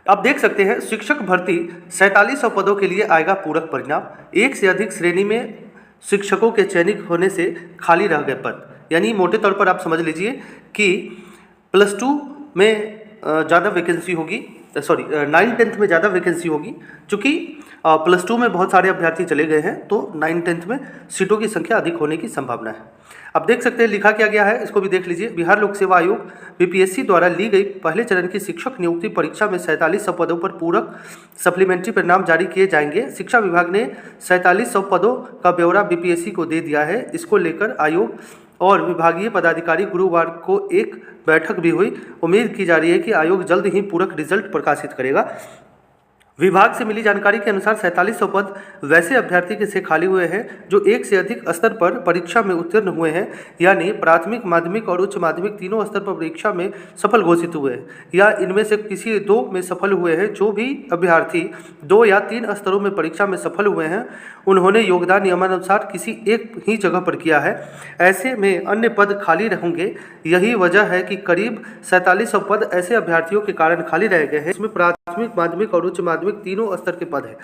आप देख सकते हैं शिक्षक भर्ती 4700 पदों के लिए आएगा पूरक परिणाम। एक से अधिक श्रेणी में शिक्षकों के चयनित होने से खाली रह गए पद। यानी मोटे तौर पर आप समझ लीजिए कि +2 में ज़्यादा वैकेंसी होगी, सॉरी 9-10 में ज़्यादा वैकेंसी होगी। चूँकि +2 में बहुत सारे अभ्यर्थी चले गए हैं तो 9-10 में सीटों की संख्या अधिक होने की संभावना है। अब देख सकते हैं लिखा क्या गया है, इसको भी देख लीजिए। बिहार लोक सेवा आयोग बीपीएससी द्वारा ली गई पहले चरण की शिक्षक नियुक्ति परीक्षा में 4700 पदों पर पूरक सप्लीमेंट्री परिणाम जारी किए जाएंगे। शिक्षा विभाग ने 4700 पदों का ब्यौरा बीपीएससी को दे दिया है। इसको लेकर आयोग और विभागीय पदाधिकारी गुरुवार को एक बैठक भी हुई। उम्मीद की जा रही है कि आयोग जल्द ही पूरक रिजल्ट प्रकाशित करेगा। विभाग से मिली जानकारी के अनुसार 4700 पद वैसे अभ्यर्थी के से खाली हुए हैं जो एक से अधिक स्तर पर परीक्षा में उत्तीर्ण हुए हैं, यानी प्राथमिक, माध्यमिक और उच्च माध्यमिक तीनों स्तर पर परीक्षा में सफल घोषित हुए हैं या इनमें से किसी 2 में सफल हुए हैं। जो भी अभ्यर्थी 2 या 3 स्तरों में परीक्षा में सफल हुए हैं उन्होंने योगदान नियमानुसार किसी एक ही जगह पर किया है। ऐसे में अन्य पद खाली रहेंगे। यही वजह है कि करीब 4700 पद ऐसे अभ्यर्थियों के कारण खाली रह गए हैं। इसमें प्राथमिक, माध्यमिक और उच्च माध्यमिक तीनों स्तर के पद हैं।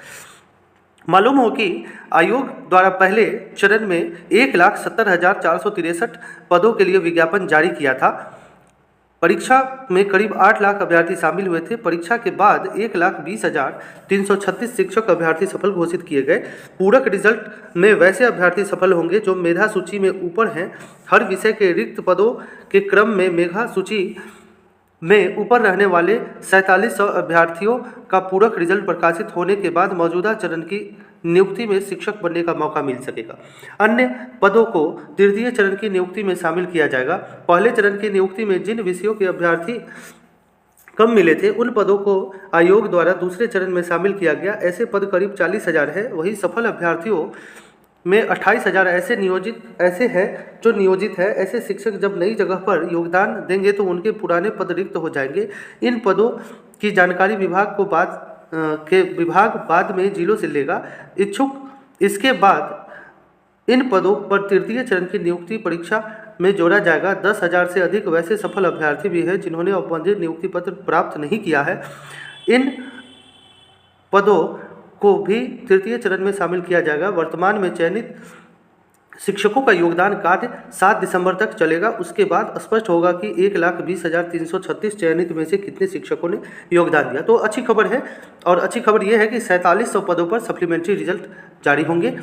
मालूम हो कि आयोग द्वारा पहले चरण में 1,70,463 पदों के लिए विज्ञापन जारी किया था। परीक्षा में करीब 8 लाख अभ्यर्थी शामिल हुए थे। परीक्षा के बाद 1,20,336 शिक्षक अभ्यर्थी सफल घोषित किए गए। पूरक रिजल्ट में वैसे अभ्यर्थी सफल होंगे जो मेधा सूची में ऊपर हैं। हर विषय के रिक्त पदों के क्रम में मेधा सूची में ऊपर रहने वाले 4700 अभ्यर्थियों का पूरक रिजल्ट प्रकाशित होने के बाद मौजूदा चरण की नियुक्ति में शिक्षक बनने का मौका मिल सकेगा। अन्य पदों को तृतीय चरण की नियुक्ति में शामिल किया जाएगा। पहले चरण की नियुक्ति में जिन विषयों के अभ्यर्थी कम मिले थे उन पदों को आयोग द्वारा दूसरे चरण में शामिल किया गया। ऐसे पद करीब 40,000 है। वही सफल अभ्यर्थियों में 28,000 ऐसे नियोजित है। ऐसे शिक्षक जब नई जगह पर योगदान देंगे तो उनके पुराने पद रिक्त हो जाएंगे। इन पदों की जानकारी विभाग बाद में जिलों से लेगा। इसके बाद इन पदों पर तृतीय चरण की नियुक्ति परीक्षा में जोड़ा जाएगा। 10,000 से अधिक वैसे सफल अभ्यर्थी भी हैं जिन्होंने औपचारिक नियुक्ति पत्र प्राप्त नहीं किया है। इन पदों को भी तृतीय चरण में शामिल किया जाएगा। वर्तमान में चयनित शिक्षकों का योगदान कार्य 7 दिसंबर तक चलेगा। उसके बाद स्पष्ट होगा कि 1,20,336 चयनित में से कितने शिक्षकों ने योगदान दिया। तो अच्छी खबर है, और अच्छी खबर यह है कि 4700 पदों पर सप्लीमेंट्री रिजल्ट जारी होंगे।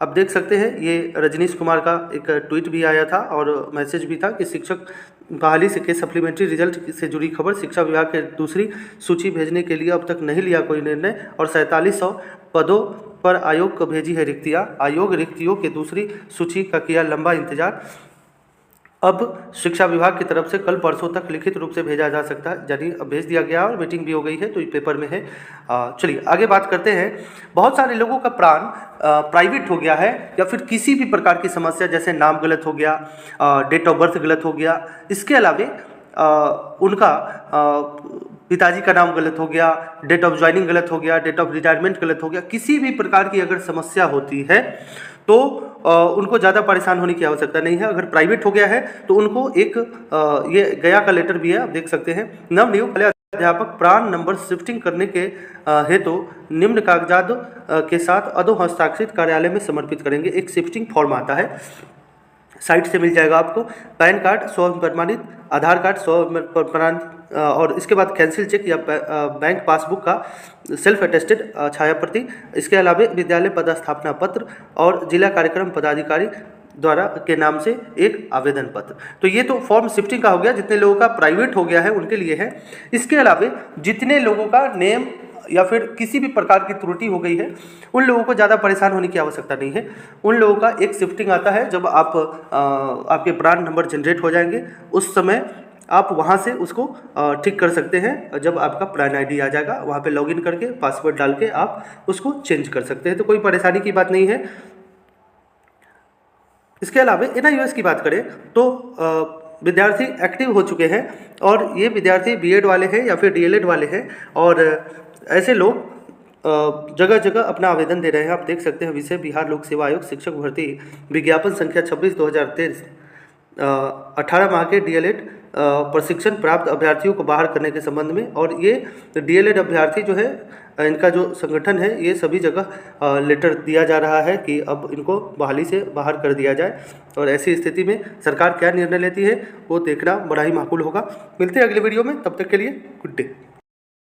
अब देख सकते हैं ये रजनीश कुमार का एक ट्वीट भी आया था और मैसेज भी था कि शिक्षक बहाली से के सप्लीमेंट्री रिजल्ट से जुड़ी खबर। शिक्षा विभाग के दूसरी सूची भेजने के लिए अब तक नहीं लिया कोई निर्णय और 4700 पदों पर आयोग को भेजी है रिक्तियाँ। आयोग रिक्तियों के दूसरी सूची का किया लंबा इंतजार। अब शिक्षा विभाग की तरफ से कल परसों तक लिखित रूप से भेजा जा सकता है। यानी अब भेज दिया गया और मीटिंग भी हो गई है तो ये पेपर में है। चलिए आगे बात करते हैं। बहुत सारे लोगों का प्राण प्राइवेट हो गया है या फिर किसी भी प्रकार की समस्या, जैसे नाम गलत हो गया, डेट ऑफ बर्थ गलत हो गया, इसके अलावे उनका पिताजी का नाम गलत हो गया, डेट ऑफ ज्वाइनिंग गलत हो गया, डेट ऑफ रिटायरमेंट गलत हो गया, किसी भी प्रकार की अगर समस्या होती है तो उनको ज़्यादा परेशान होने की आवश्यकता नहीं है। अगर प्राइवेट हो गया है तो उनको एक ये गया का लेटर भी है, आप देख सकते हैं। नवनियुक्त अध्यापक प्राण नंबर शिफ्टिंग करने के हेतु निम्न कागजात के साथ अधो हस्ताक्षरित कार्यालय में समर्पित करेंगे। एक शिफ्टिंग फॉर्म आता है, साइट से मिल जाएगा आपको। पैन कार्ड 100 प्रमाणित, आधार कार्ड 100 प्रमाणित और इसके बाद कैंसिल चेक या बैंक पासबुक का सेल्फ अटेस्टेड छाया प्रति। इसके अलावा विद्यालय पदस्थापना पत्र और जिला कार्यक्रम पदाधिकारी द्वारा के नाम से एक आवेदन पत्र। तो ये तो फॉर्म शिफ्टिंग का हो गया, जितने लोगों का प्राइवेट हो गया है उनके लिए है। इसके अलावा जितने लोगों का नेम या फिर किसी भी प्रकार की त्रुटि हो गई है उन लोगों को ज़्यादा परेशान होने की आवश्यकता नहीं है। उन लोगों का एक शिफ्टिंग आता है जब आपके ब्रांड नंबर जनरेट हो जाएंगे, उस समय आप वहां से उसको ठीक कर सकते हैं। जब आपका प्रान आईडी आ जाएगा वहां पे लॉगिन करके पासवर्ड डाल के आप उसको चेंज कर सकते हैं। तो कोई परेशानी की बात नहीं है। इसके अलावा NIOS की बात करें तो विद्यार्थी एक्टिव हो चुके हैं और ये विद्यार्थी BEd वाले हैं या फिर DLEd वाले हैं और ऐसे लोग जगह जगह अपना आवेदन दे रहे हैं। आप देख सकते हैं विषय बिहार लोक सेवा आयोग शिक्षक भर्ती विज्ञापन संख्या 26/2023 18 माह के DLEd प्रशिक्षण प्राप्त अभ्यर्थियों को बाहर करने के संबंध में। और ये डीएलएड अभ्यर्थी जो है, इनका जो संगठन है, ये सभी जगह लेटर दिया जा रहा है कि अब इनको बहाली से बाहर कर दिया जाए। और ऐसी स्थिति में सरकार क्या निर्णय लेती है वो देखना बड़ा ही माकूल होगा। मिलते हैं अगले वीडियो में, तब तक के लिए गुड डे।